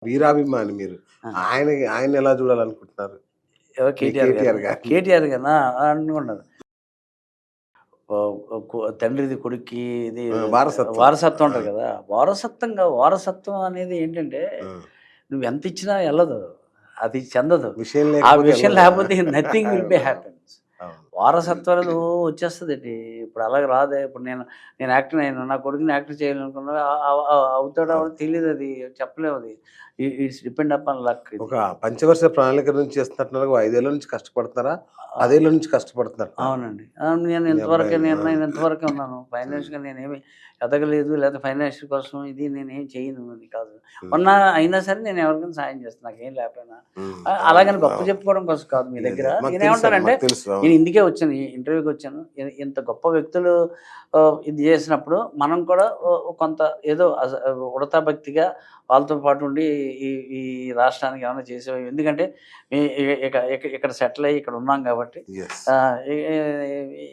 వీరాభిమాని మీరు. ఆ! ఆయన్ని ఎలా చూడాలనుకుంటున్నారు? ఎవరు మీ కేటీఆర్ గారా? కేటీఆర్ గారిని. కేటీఆర్ గారినా? అనుకున్నాను. తండ్రిది కొడుక్కి ఇది వారసత్వం. వారసత్వం ఆ! అంటారు కదా! వారసత్వం అనేది ఏంటంటే, ఆ! నువ్వెంత ఇచ్చినా ఎళ్ళదు. అది చెందదు. విషయం ఆ లేకపోతే విషయం ఎళ్ళదు. లేకపోతే నథింగ్ విల్ బి అవునవును. హ్యాపెన్స్. అవును. వారసత్వం అనేది వచ్చేస్తదండి. ఇప్పుడు అలాగ రాదే. ఇప్పుడు నేను యాక్టర్ అయ్యాను. నా కొడుకుని యాక్టర్ చేయాలనుకున్నా అవుతాడో అవ్వడో అవును. తెలీదది. చెప్పలేము అది. ఇట్స్ డిపెండ్ అపాన్ లక్ ఇది. ఒక పంచవర్ష ప్రణాళిక నుంచి చేస్తున్నట్టున్నారు. 5 ఏళ్ల నుంచి కష్టపడుతున్నారా? ఆ! 10 ఏళ్ల నుంచి కష్టపడుతున్నట్టున్నారు. అవునండి. మీ అబ్బాయి. ఆ! నేను ఇంతవరకే ఉన్నాను. హ్మ్. ఫైనాన్షియల్‌గా నేనేమి ఎదగలేదు. లేకపోతే ఫైనాన్షియల్ కోసం ఇది నేనేం చేయను అని కాదు. హ్మ్. అయినా సరే నేను ఎవరికైనా సాయం చేస్తాను. నాకేం లేకపోయినా. హ్మ్. అవును. అలాగని గొప్ప అవును. చెప్పుకోవడం కోసం కాదు మీ లేదు. దగ్గర. లేదు. మాకు తెలుసండి. నేనేమంటానంటే, మాకు తెలుసు. నేను అవును. ఇందుకే వచ్చాను. ఈ ఇంటర్వ్యూకొచ్చాను. ఇంత గొప్ప వ్యక్తులు ఇది చేసినప్పుడు మనం కూడా కొంత ఏదో ఉడతా భక్తిగా వాళ్ళతో పాటు ఉండి ఈ ఈ రాష్ట్రానికి ఏమైనా చేసేవి. ఎందుకంటే ఈ ఇక్కడ సెటిల్ అయ్యి ఇక్కడ ఉన్నాం కాబట్టి యెస్.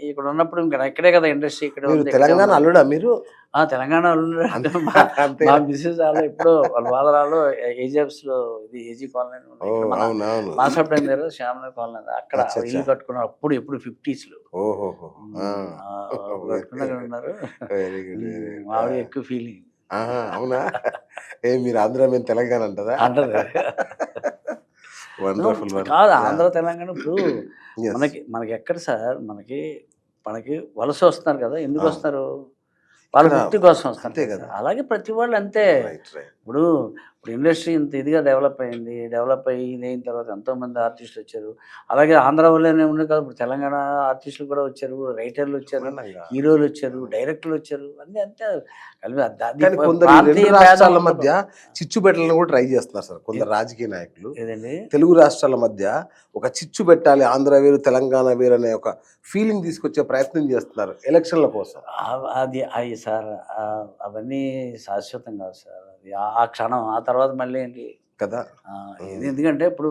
ఇక్కడ ఉన్నప్పుడు ఇంకా ఇక్కడే కదా ఇండస్ట్రీ ఇక్కడే మీరు ఉంది. ఇక్కడే తెలంగాణ ఉన్నాం. అల్లుడా మీరు? తెలంగాణలో అంతే మా అంతేనా? మిసెస్ ఆళ్ళు ఎప్పుడో వాళ్ళ వాళరాళ్ళు ఏజెప్స్‌లో ఇది ఏజీ కాలనీ అని ఉంది. ఇక్కడ ఓహ్! మన అవునవును. మాసాపేట దగ్గర శ్యామల కాలనీ ఉంది. అక్కడ అచ్చచ్చా! ఇల్లు కట్టుకున్నారు. ఎప్పుడు 50స్‌లో. ఓహోహో! ఆ! అప్పుడు వెరీ కట్టుకుని అక్కడ ఉన్నారు. Very good. వెరీ మా గుడ్. ఆ! ఆవిడ ఎక్కువ ఫీలింగ్ ఆహా! అవునా? మీరు ఆంధ్ర, మేము తెలంగాణ అంటదా? అంటది. వండర్‌ఫుల్. కాదు యాహ్! ఆంధ్ర, తెలంగాణ ఇప్పుడు యెస్. మనకెక్కడ సార్ మనకి వలస వస్తున్నారు కదా! ఆ! ఎందుకొస్తారు? వాళ్ళ ఇక్కడ ముక్తి కోసం వస్తారు అంతే కదా సార్. గదా! అలాగే ప్రతి వాళ్ళు అంతే. రైట్. రైట్. ఇప్పుడు, ఇప్పుడు ఇండస్ట్రీ ఇంత ఇదిగా డెవలప్ అయింది. డెవలప్ అయ్యి ఇదయిన తర్వాత ఎంతోమంది ఆర్టిస్టులొచ్చారు. అలాగే ఆంధ్ర వాళ్ళనే ఉండే కాదు. ఇప్పుడు తెలంగాణ ఆర్టిస్టులు కూడా వచ్చారు. రైటర్‌లొచ్చారు. బ్రహ్మాండంగా. హీరోలొచ్చారు. అవును. డైరెక్టర్‌లొచ్చారు. అన్నీ అంతే. కలిపి అది కానీ కొందరు ఈ 2 ప్రాంతీయ భేదం రాష్ట్రాల మధ్య ఉండకూడదు. చిచ్చు పెట్టాలని కూడా ట్రై చేస్తున్నారు సార్. కొందరు ఏది రాజకీయ నాయకులు. ఏదండి? తెలుగు రాష్ట్రాల మధ్య ఒక చిచ్చు పెట్టాలి. ఆంధ్ర వేరు, తెలంగాణ వేరు అనే ఒక ఫీలింగ్ తీసుకొచ్చే ప్రయత్నం చేస్తున్నారు ఎలక్షన్‌ల కోసం. అయి సార్ అవన్నీ శాశ్వతం కాదు సార్. అది ఆ క్షణం. ఆ తర్వాత మళ్ళీ ఏంటి కదా! ఇది హ్మ్. ఎందుకంటే ఇప్పుడు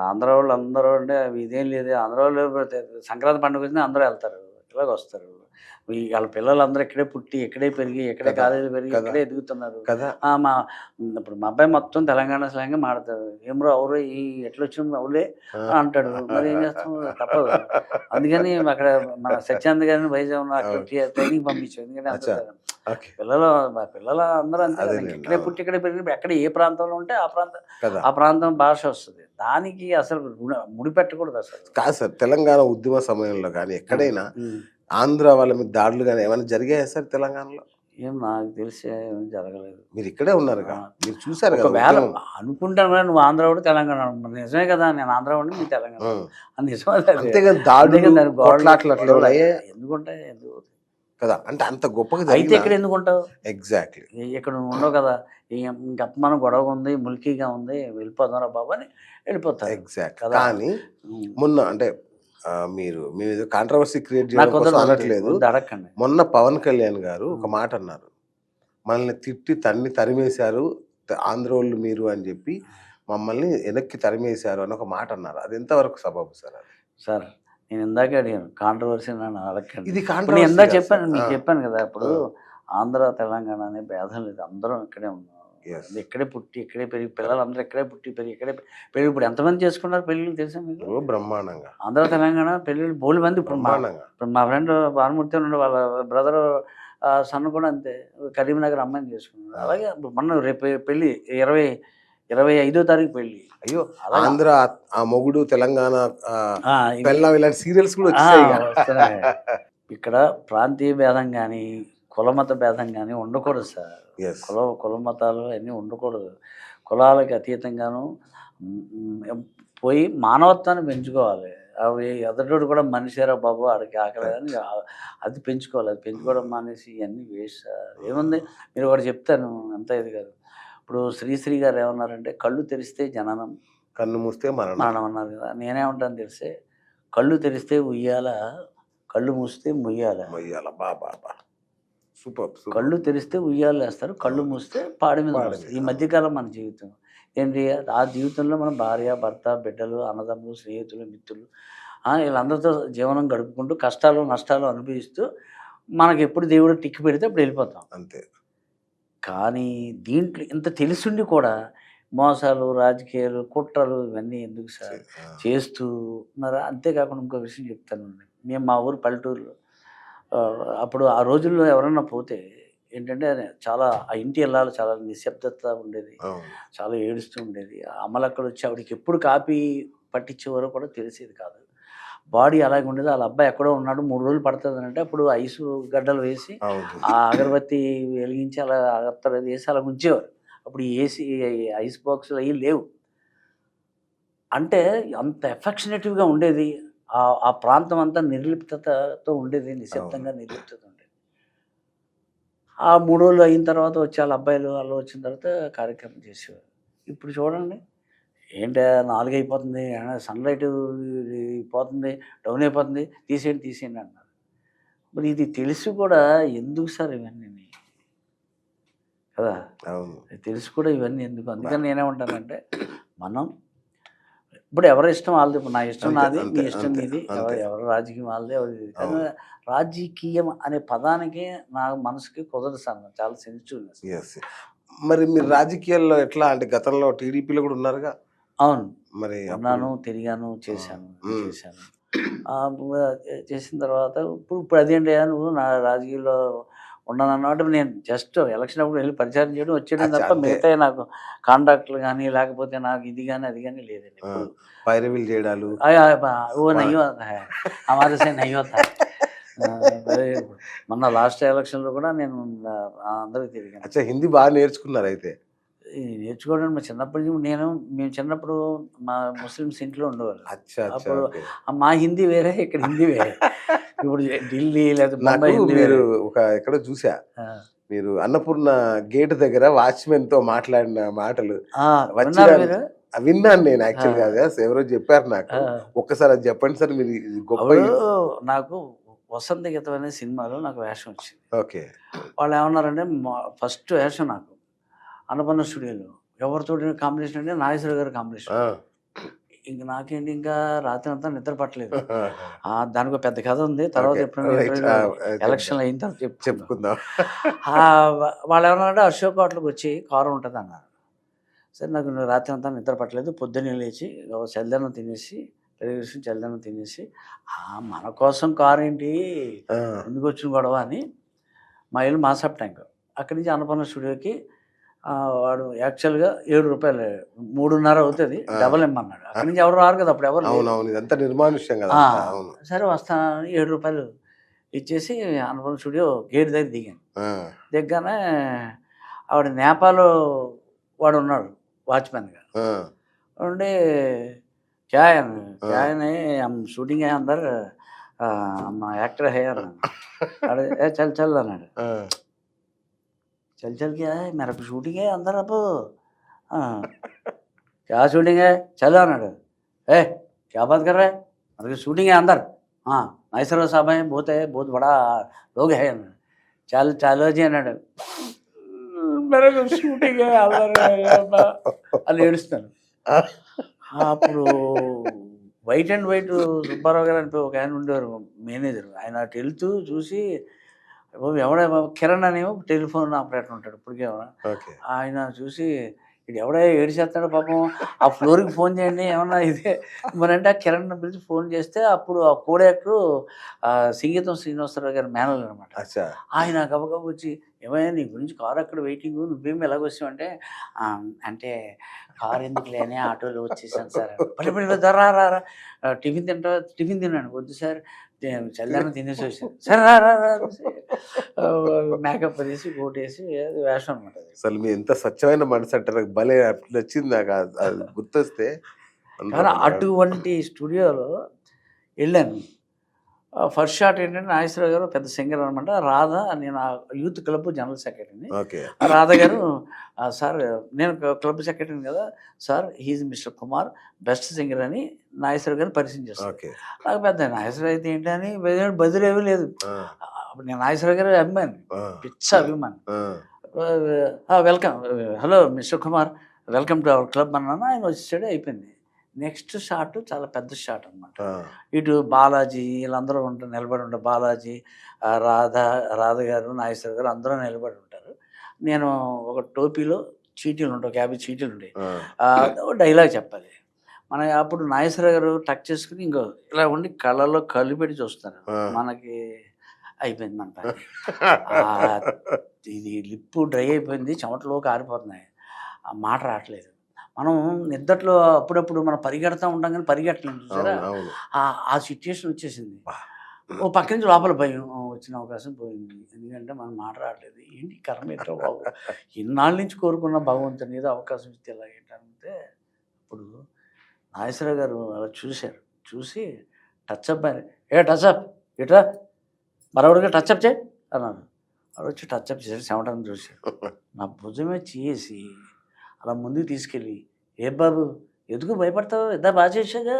ఆంధ్ర వాళ్ళందరూ అంటే ఇదేం లేదు. ఆంధ్ర వాళ్ళు సంక్రాంతి పండుగొచ్చినా అందరూ ఎళ్తారు. ఇలాగొస్తారు. ఆళ్ళ పిల్లలందరూ ఇక్కడే పుట్టి, ఇక్కడే పెరిగి, ఇక్కడే కదా! కాలేజీలో పెరిగి, కదా! ఇక్కడే ఎదుగుతున్నారు. కదా! ఆ! మా ఇప్పుడు మా అబ్బాయి మొత్తం తెలంగాణ స్లాంగే మాట్లాడతాడు. "ఏం బ్రో అవురే ఎట్లొచ్చినవు అవులే" అంటాడు. మరి ఏం చేస్తాం తప్పదు. అందుకని అక్కడ మన సత్యానంద్ గారిని వైజాగ్ ఉన్న అక్కడ అవును. ట్రైనింగ్‌కి పంపించాం. ఎందుకంటే అచ్చా! ఓకే. మా పిల్లలు అందరూ అంతే కదా! ఇంక అదేలెండి. ఇక్కడే అవును. పుట్టి, ఇక్కడే పెరిగినప్పుడు ఎక్కడ ఏ ప్రాంతంలో ఉంటే కదా! ఆ ప్రాంతం భాష వస్తది. దానికి అసలు ముడిపెట్టకూడదసలు. కాదు సార్. తెలంగాణ ఉద్యమ సమయంలో గాని, ఆ! ఎక్కడైనా హ్మ్. ఆంధ్ర వాళ్ళ మీద దాడులు గాని ఏమైనా జరిగాయా సార్ తెలంగాణలో? నాకు తెలిసి ఏం జరగలేదు. మీరిక్కడే ఉన్నారుగా. ఆ! మీరు చూసారు గదా! ఒకవేళ ఉద్యమం. అనుకుంటాను గాని నువ్వు ఆంధ్రావోడు, తెలంగాణోడు. మరి నిజమే కదా! నేను ఆంధ్రావోడిని, మీరు ఆ! తెలంగాణోడు. నిజమది అది. అంతేగాని దాడులు, అంతేగాని దానికి కొట్లాటలు అట్లేమైనా గొడవలు అయ్యాయా? ఎందుకుంటాయి? ఎందుకు? కదా! అంటే అంత గొప్పగా అయితే జరిగినా ఇక్కడ ఎందుకుంటావు? ఎగ్జాక్ట్‌లీ. ఇక్కడ నువ్వు ఉండవు కదా! ఇంక అత్తమానం గొడవగా ఉంది, ముల్కీగా ఉంది, వెళ్ళిపోదాంరా బాబు అని వెళ్ళిపోతారు. ఎగ్జాక్ట్‌లీ. కదా! కానీ హ్మ్. మొన్న అంటే మీరు మీరేదో కాంట్రోవర్సీ క్రియేట్ నాకు జేయడం కోసం కుదరదు వద్దు. అనట్లేదు. వద్దు అడక్కండి. మొన్న పవన్ కళ్యాణ్ గారు ఒక హ్మ్. మాట అన్నారు. మనల్ని తిట్టి తరిమేశారు. ఆంధ్రోళ్ళు మీరు అని జెప్పి మమ్మల్ని వెనక్కి తరిమేశారు అని ఒక మాట అన్నారు. అది ఎంతవరకు సబబు సార్ అది? సార్ నేను ఇందాకే అడిగాను. కాంట్రోవర్సీ నన్ను అడక్కండి. ఇది ఇప్పుడు నేను కాంట్రోవర్సీ ఇందాక గాదు సార్. చెప్పాను ఆ! మీకు చెప్పాను కదా! ఇప్పుడు ఆ! ఆంధ్ర, తెలంగాణ అనే భేదం లేదు. అందరం ఇక్కడే ఉన్నాం. యెస్. అది ఇక్కడే పుట్టి, ఇక్కడే పెరిగి కరెక్ట్. పిల్లలందరూ ఇక్కడే పుట్టి, పెరిగి ఇక్కడే పెరిగి ఇప్పుడు ఎంతమంది చేసుకున్నారు పెళ్ళిళ్ళు తెలుసా మీకు? ఓహ్! బ్రహ్మాండంగా. ఆంధ్ర, తెలంగాణ పెళ్ళిళ్ళు బోలెడుమంది బ్రహ్మాండంగా. ఇప్పుడు మా ఫ్రెండ్ భానుమూర్తి ఉన్నాడు. వాళ్ళ బ్రదరు సన్ కూడా అంతే. కరీంనగర్ అమ్మాయిని చేసుకున్నాడు. ఆ! అలాగే మొన్న రేపు పెళ్లి 25 తారీఖు పెళ్లి. అయ్యో! అలాగా ఆంధ్ర ఆ మొగుడు, తెలంగాణ ఆ! ఇవి పెళ్ళాం ఇలాంటి సీరియల్స్ కూడా ఆ! వచ్చేసాయిగా. వస్తున్నాయి. ఇక్కడ ప్రాంతీయ భేదం గాని, కులమత భేదం గాని ఉండకూడదు సార్. యెస్. కుల మతాలు అన్నీ ఉండకూడదు. కులాలకి అతీతంగాను హ్మ్, హ్మ్, పోయి మానవత్వాన్ని పెంచుకోవాలి. అవి ఎదుటోడు కూడా మనిషేరా బాబు! ఆడికి ఆకలేదని కరెక్ట్. అది పెంచుకోవాలి. అది పెంచుకోవడం హ్మ్. మానేసి ఇయన్నీ వేస్ట్ సార్. హ్మ్. ఏముంది మీరు ఒకటి చెప్తాను అంతా ఇది కాదు. ఇప్పుడు శ్రీశ్రీ గారు ఏమన్నారంటే, "కళ్ళు తెరిస్తే జననం, కన్ను మూస్తే మరణం. మరణం" అన్నారు కదా! నేనేమంటాను తెలిసే, కళ్ళు తెరిస్తే ఉయ్యాల, కళ్ళు మూస్తే ముయ్యాల. మొయ్యాల. అబ్బబ్బబ్బా! సూపర్బ్. కళ్ళు సూపర్బ్. తెరిస్తే ఉయ్యాలేస్తారు. కళ్ళు అవును. మూస్తే పాడి మీద పాడ మోస్తారు. మీద. ఈ మధ్య అవును. కాలం మన జీవితం. ఏంటి ఆ జీవితంలో మనం భార్య, భర్త, బిడ్డలు, అన్నదమ్ములు, స్నేహితులు, మిత్రులు వీళ్ళందరితో జీవనం గడుపుకుంటూ కష్టాలు, నష్టాలు అనుభవిస్తూ మనకెప్పుడు దేవుడు టిక్ పెడితే అప్పుడు వెళ్ళిపోతాం. అంతే. కానీ దీంట్లో ఇంత తెలిసుండి కూడా మోసాలు, రాజకీయాలు, కుట్రలు ఇవన్నీ ఎందుకు సార్ ఆ, చేస్తూ ఉన్నారా? అంతేకాకుండా ఇంకో విషయం చెప్తానండి. మేము మా ఊరు పల్లెటూరులో అప్పుడు ఆ రోజుల్లో ఎవరన్నా పోతే ఏంటంటే చాలా ఆ ఇంటి ఇల్లాలు చాలా నిశ్శబ్దత ఉండేది. అవును. చాలా ఏడుస్తూ ఉండేది. ఆ అమ్మలక్కలొచ్చి ఆవిడకి ఎప్పుడు కాపీ పట్టించేవారో కూడా తెలిసేది కాదు. బాడీ అలాగే ఉండేది. ఆళ్ళ అబ్బాయి ఎక్కడో ఉన్నాడు 3 రోజులు పడతదనంటే అప్పుడు ఐసు గడ్డలు వేసి అవును. ఆ అగరబత్తి వెలిగించి అలా అత్తరు అది ఏసి అలా ఉంచేవారు. అప్పుడు ఈ ఏసీ ఐస్ బాక్సులు అయ్యి లేవు. అంటే అంత ఎఫెక్షనేటివ్‌గా ఉండేది. ఆ ప్రాంతం అంతా నిర్లిప్తతతో ఉండేది. అవును. నిశ్శబ్దంగా నిర్లిప్తత ఉండేది. ఆ 3 రోజులు అయిన తర్వాత వచ్చి ఆళ్ళ అబ్బాయిలు ఆళ్ళు వచ్చిన తర్వాత కార్యక్రమం చేసేవారు. ఇప్పుడు చూడండి ఏంటే 4 అయిపోతుంది. సన్‌లైట్ పోతుంది. డౌన్ అయిపోతుంది. తీసేయండి, తీసేయండి అంటున్నారు. మరి ఇది తెలిసి కూడా ఎందుకు సార్ ఇవన్నీని? కదా! అవును. ఇది తెలిసి కూడా ఇవన్నీ ఎందుకు? బా అందుకని నేనేమంటానంటే మనం ఇప్పుడు ఎవరి ఇష్టం ఆళ్ళది. ఇప్పుడు నా ఇష్టం అంతే. నాది. మీ అంతే. ఇష్టం అంతే. మీది. అంతే. ఎవరి రాజకీయం వాళ్ళది. ఎవరిది. కానీ అవును. రాజకీయం అనే పదానికి నా మనసుకి కుదరదు సార్. నాకు చాలా సెన్సిటివ్‌నెస్. యెస్. మరి మీరు రాజకీయాల్లో ఎట్లా అంటే గతంలో టీడీపీలో గూడా ఉన్నారుగా? అవును. మరి అప్పుడు ఉన్నాను, తిరిగాను, ఆ! చేశాను, హ్మ్. చేశాను. చేసిన తర్వాత ఇప్పుడు అదేంటయ్యా నువ్వు నా రాజకీయాల్లో ఉన్నానన్నమాట నేను జస్ట్ ఎలక్షన్ అప్పుడు వెళ్లి ప్రచారం చేయడం, వచ్చేయడం అచ్చా! తప్ప అంతే. మిగతాయి నాకు కాంట్రాక్ట్‌లు గాని, లేకపోతే నాకు ఇది గాని, అది గాని లేదండి ఆ! ఎప్పుడు. పైరవీలు జేయడాలు. అయ్ అయ్ బ वो మా नहीं होता है. हमारे से नहीं होता है. Very good. మొన్న లాస్ట్ ఎలక్షన్‌లో కూడా నేను అందరికి తిరిగాను. అచ్చా! హిందీ నేర్చుకున్నారైతే. ఈ నేర్చుకోవడం మా చిన్నప్పటి నుంచి మేము చిన్నప్పుడు మా ముస్లిమ్స్ ఇంట్లో ఉండేవాళ్ళు. అచ్చా! అచ్చా! అప్పుడు ఓకే. మా హిందీ వేరే, ఇక్కడ హిందీ వేరే. ఇప్పుడు ఢిల్లీ లేదా నాకు బొంబాయి హిందీ మీరు వేరే. ఎక్కడో చూసా. ఆ! మీరు అన్నపూర్ణ గేట్ దగ్గర వాచ్‌మెన్‌తో మాట్లాడిన మాటలు. ఆ! వచ్చిన విన్నారా మీరు? విన్నాను నేను ఆ! యాక్చువల్‌గా అది ఎవరో చెప్పారు నాకు. ఆ! ఒక్కసారి అది చెప్పండి సార్ మీరు ఇది గొప్ప అప్పుడు నాకు 'వసంత గీతం' అనే సినిమాలో నాకు వేషం వచ్చింది. ఓకే. వాళ్ళేమన్నారంటే ఫస్ట్ వేషం నాకు అన్నపూర్ణ స్టూడియోలో. ఎవరితోటి కాంబినేషన్ అంటే నాగేశ్వరరావు గారి కాంబినేషన్. ఆ! ఇంక నాకేంటి ఇంకా రాత్రంతా నిద్ర పట్టలేదు. దానికో పెద్ద కథ ఉంది. తర్వాత ఓకే. ఎప్పుడైనా రైట్. ఇంటర్వ్యూలో చెప్దాం. ఎలక్షన్‌లు అయిన తర్వాత చెప్పుకుందాం. చెప్పుకుందాం. వాళ్ళేమన్నారంటే అశోక్ హోటల్‌కొచ్చి కారు ఉంటదన్నారు. సరే నాకు రాత్రంతా నిద్ర పట్టలేదు. పొద్దున్నే లేచి చలిదన్నం తినేసి, టెలివిజన్ చలిదన్నం తినేసి, మన కోసం కారేంటి? ఆ! ఎందుకొచ్చిన గొడవ అని మా ఇల్లు మాసాప్ ట్యాంక్. అక్కడి నుంచి అన్నపూర్ణ స్టూడియోకి వాడు యాక్చువల్‌గా రూ. 7 3:30 అవుతది. ఆ! డబల్ ఇమ్మన్నాడు. అక్కడి నుంచి ఎవరు రారు కదా! అప్పుడు ఎవరు లేరు. అవునవును. ఇదంతా నిర్మానుష్యం గదా! ఆ! అంతా. అవును. సరే వస్తానని రూ. 7 ఇచ్చేసి అన్నపూర్ణ స్టూడియో గేట్ దగ్గర దిగాను. ఆ! దిగ్గానే ఆవిడ నేపాల్ వాడున్నాడు వాచ్‌మెన్‌గా. ఆ! ఉండి "क्या है? ఆ! क्या है नहीं हम शूटिंग है अंदर हम एक्टर है" అన్నాను. వాడు "ఏ చల్ చల్" అన్నాడు. ఆ! "चल चल क्या है? मेरा को शूटिंग है अंदर अब" ఆ! "क्या शूटिंग है? चल" అన్నాడు. "ए क्या बात कर रहा है? मेरे को शूटिंग है अंदर हाँ नागेश्वरराव साहब हैं बहुत बड़ा लोग है" అన్నాడు. "चल चलो जी" అన్నాడు. "मेरे को शूटिंग है अंदर అబ్బా" అని ఏడుస్తున్నాను. అప్పుడు వైట్ అండ్ వైట్ సుబ్బారావు గారు అని ఒక ఆయన ఉండేవారు మేనేజర్. ఆయన అటు వెళ్తూ చూసి ఎవడో కిరణ్ అనేమో టెలిఫోన్ ఆపరేటర్ ఉంటాడు ఇప్పటికే. ఓకే. ఆయన చూసి ఈడు ఎవడో ఏడిచేస్తున్నాడు పాపం ఆ ఫ్లోర్‌కి ఫోన్ చేయండి ఏమన్నా ఇదే మరంటే ఆ కిరణ్‌ని పిలిచి ఫోన్ చేస్తే అప్పుడు ఆ కో యాక్టరు సింగీతం శ్రీనివాసరావు గారి మేనల్లుడు అనమాట. అచ్చా! ఆయన గబగబా వచ్చి "ఏమయ్యా నీ గురించి కారు అక్కడ వెయిటింగు నువ్వేమో ఎలాగొచ్చావంటే" అంటే "కారు ఎందుకులే అని ఆటోలో వచ్చేసాను సార్" "భలే భలే రా రా రా టిఫిన్ తింటావా? టిఫిన్ తిన్నాను." "వద్దు సార్ చలిదన్నం తినేసి వచ్చాను." "సరే రా రా రా" అనేసి మేకప్ వేసి కోటేసి అది వేషం అనమాట అది. అసలు మీ ఎంత స్వచ్ఛమైన మనసంటే నాకు భలే నచ్చింది నాకు అది గుర్తొస్తే. కానీ వండర్‌ఫుల్. అటువంటి స్టూడియోలో ఎళ్ళాను. ఫస్ట్ షాట్ ఏంటంటే నాగేశ్వరరావు గారు పెద్ద సింగర్ అనమాట. రాధ నేను ఆ యూత్ క్లబ్ జనరల్ సెక్రటరీని. ఓకే. రాధ గారు సార్ నేను క్లబ్ సెక్రటరీని కదా! Sir he is mister Kumar best singer అని నాగేశ్వరరావు గారిని పరిచయం చేస్తారు. ఓకే. నాకు పెద్ద నాగేశ్వరరావు అయితే ఏంటి అని బెదిరేమీ లేదు. ఆ! నేను నాగేశ్వరరావు గారి అభిమాని. ఆ! పిచ్చ అభిమాని. ఆ! Welcome hello mister Kumar welcome to our club అన్నాను. ఆయన వచ్చేసాడు అయిపోయింది. నెక్స్ట్ షాట్ చాలా పెద్ద షాట్ అనమాట. ఆ! ఇటు బాలాజీ వీళ్ళందరూ నిలబడి ఉంటారు. బాలాజీ, రాధ గారు, నాగేశ్వరరావు గారు అందరూ నిలబడి ఉంటారు. నేను ఒక టోపీలో చీటీలు ఉంటాయి, 50 చీటీలు ఉంటాయి. ఆ, ఓ డైలాగ్ చెప్పాలి. మన అప్పుడు నాగేశ్వరరావు గారు టక్ చేసుకుని ఇంకో ఇలా ఉండి కళ్ళల్లో కళ్ళు పెట్టి చూస్తారు. ఆ. మనకి అయిపోయింది మన పని. ఆ, ఇది లిప్పు డ్రై అయిపోయింది, చెమటలో కారిపోతున్నాయి, ఆ మాట రావట్లేదు. మనం నిద్దట్లో అప్పుడప్పుడు మనం పరిగెడతా ఉంటాం కానీ పరిగెట్టలేము చూసారా, అవును, అవును. ఆ సిచ్యుయేషన్ వచ్చేసింది. ఓ పక్క నుంచి లోపల భయం, వచ్చిన అవకాశం పోయింది. ఎందుకంటే మనం మాట రావట్లేదు, ఏంటి కర్మ ఏంటో బాబు, ఇన్నాళ్ళ నుంచి కోరుకున్న భగవంతుని ఏదో అవకాశం ఇస్తే ఎలా ఏంటంటే, ఇప్పుడు నాగేశ్వరరావు గారు అలా చూశారు. చూసి టచ్అప్ అని, ఏ టచ్అప్ ఇట్రా మరొకటిగా టచ్అప్ చేయి అన్నాడు. వాడు వచ్చి టచ్అప్ చేశాడు, చెమటను చూశాడు. నా భుజమే చేసి అలా ముందుకు తీసుకెళ్ళి, ఏ బాబు ఎందుకు భయపడతావు, ఇద్దా బాగా చేశాగా,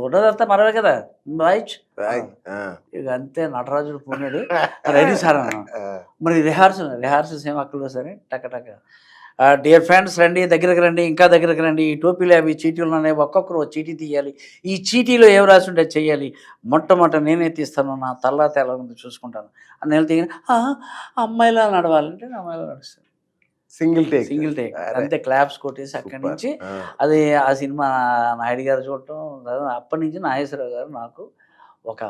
ఉన్నదంతా మనమే కదా వాయిచ్. రాయ్. ఆ. ఇక అంతే నటరాజుడు పోనాడు. రెడీ సార్ అన్నాను. ఆ. మరి రిహార్సల్స్ ఏం అక్కర్లేదు సరే టక డియర్ ఫ్రెండ్స్ రండి, దగ్గరకు రండి, ఇంకా దగ్గరకు రండి, ఈ టోపీలు అవి చీటీలు ఉన్నాయి, ఒక్కొక్కరు ఒక చీటీ తీయాలి, ఈ చీటీలో ఏం రాసి ఉంటే చెయ్యాలి, మొట్టమొదట నేనే తీస్తాను, నా తల్లా తెల్ల ఉంది చూసుకుంటాను అని వెళ్తే అమ్మాయిలా నడవాలంటే నేను అమ్మాయిలా నడుస్తాను. Single take. సింగిల్ టేక్ అరే. అంతే, క్లాప్స్ కొట్టేసి అక్కడి సూపర్. నుంచి ఆ. అది ఆ సినిమా నాయుడు గారు చూడటం, అప్పటి నుంచి నాగేశ్వరరావు గారు నాకు ఒక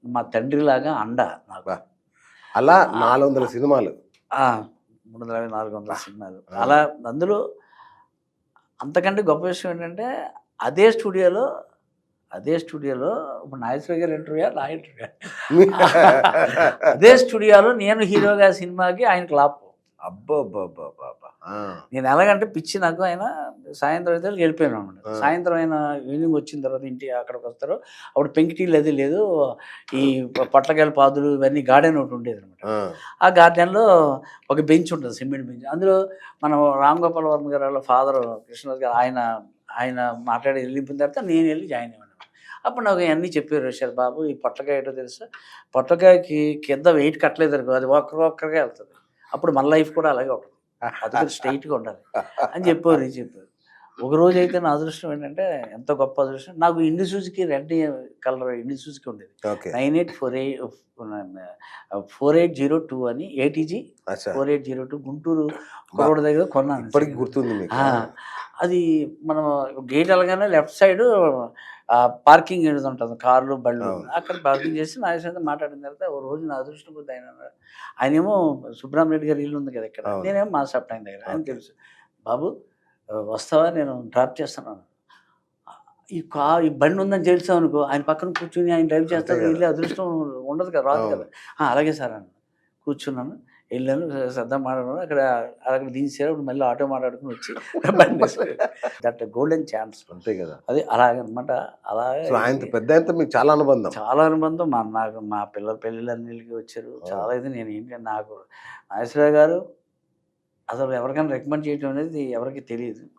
మా తండ్రిలాగా అండ నాకు. బా. అలా 400 సినిమాలు. 350, 400 సినిమాలు అలా. అందులో అంతకంటే గొప్ప విషయం ఏంటంటే అదే స్టూడియోలో ఇప్పుడు నాగేశ్వరరావు గారు ఇంటర్వ్యూ, నా ఇంటర్వ్యూ అదే స్టూడియోలో నేను హీరోగా సినిమాకి ఆయనకు లాప్. అబ్బబ్బబ్బబ్బబ్బా. ఆ. నేను ఎలాగంటే పిచ్చి నాకు, ఆయన సాయంత్రం అయితే వెళ్ళిపోయాను అనమాట. ఆ. సాయంత్రం ఆయన ఈవినింగ్ వచ్చిన తర్వాత ఇంటి అక్కడికి వస్తారు. అప్పుడు పెంకిటీలు అది లేదు, ఈ పొట్లకాయల పాదులు ఇవన్నీ గార్డెన్ ఒకటి ఉండేది అనమాట. ఆ. ఆ గార్డెన్లో ఒక బెంచ్ ఉంటుంది, సిమెంట్ బెంచ్. అందులో మనం రామ్ గోపాల్ వర్మ గారు వాళ్ళ ఫాదర్ కృష్ణరాజు గారు ఆయన మాట్లాడి వెళ్ళిపోయిన తర్వాత నేను వెళ్ళి జాయిన్ అయ్యాను. అప్పుడు నాకు ఇవన్నీ చెప్పారు విషయాలు. బాబు ఈ పొట్లకాయ ఏంటో తెలుసా, పొట్లకాయకి కింద వెయిట్ కట్టలేదు అనుకో, అది ఒక్కరికే వెళ్తుంది, అప్పుడు మన లైఫ్ కూడా అలాగే ఉంటుంది, అది కూడా స్ట్రైట్గా ఉండాలి అని చెప్పారు. ఒక రోజు అయితే నా అదృష్టం ఏంటంటే, ఎంత గొప్ప అదృష్టం, నాకు ఇండి సూజుకి రెడ్ కలర్ ఇండి సూజుకి ఉండేది, ఓకే. 984802 అని ఏటీజీ అచ్చా. 4802 గుంటూరు రోడ్ దగ్గర కొన్నాను. ఇప్పటికి గుర్తుంది మీకు. అది మనం గేట్ వెళ్ళగానే లెఫ్ట్ సైడ్ పార్కింగ్ ఏది ఉంటుంది, కార్లు బళ్ళు, అవును. అక్కడ పార్కింగ్ చేసి నాగేశ్వరరావు మాట్లాడిన తర్వాత ఓ రోజు నా అదృష్టం కొద్ది ఆయనేమో సుబ్రహ్మరెడ్డి గారి ఇల్లు ఉంది కదా ఇక్కడ, అవును. నేనేమో మా షాప్ టైం దగ్గర, ఆయన ఓకే. తెలుసు, బాబు వస్తావా నేను డ్రాప్ చేస్తున్నాను, ఈ బండి ఉందని తెలుసావు అనుకో, ఆయన పక్కన కూర్చుని ఆయన డ్రైవ్ చేస్తాడు, అంతే కదా. వెళ్ళి అదృష్టం ఉండదు కదా, రాదు అవును. కదా. అలాగే సార్ అన్న కూర్చున్నాను, వెళ్ళాను, శ్రద్ధ మాట్లాడాను, అక్కడ దించారు, మళ్ళీ ఆటో మాట్లాడుకుని వచ్చి బండి దట్ గోల్డెన్ ఛాన్స్. అంతే కదా. అది అలాగనమాట. అలాగే సో ఆయనతో పెద్ద ఆయనతో మీకు చాలా అనుబంధం. చాలా అనుబంధం. నాకు మా పిల్లల పెళ్ళిళ్ళన్నిటికీ వచ్చారు. చాలా ఇది నేను ఏంటంటే, నాకు నాగేశ్వరరావు గారు అసలు ఎవరికైనా రికమెండ్ చేయడం అనేది ఎవరికి తెలియదు.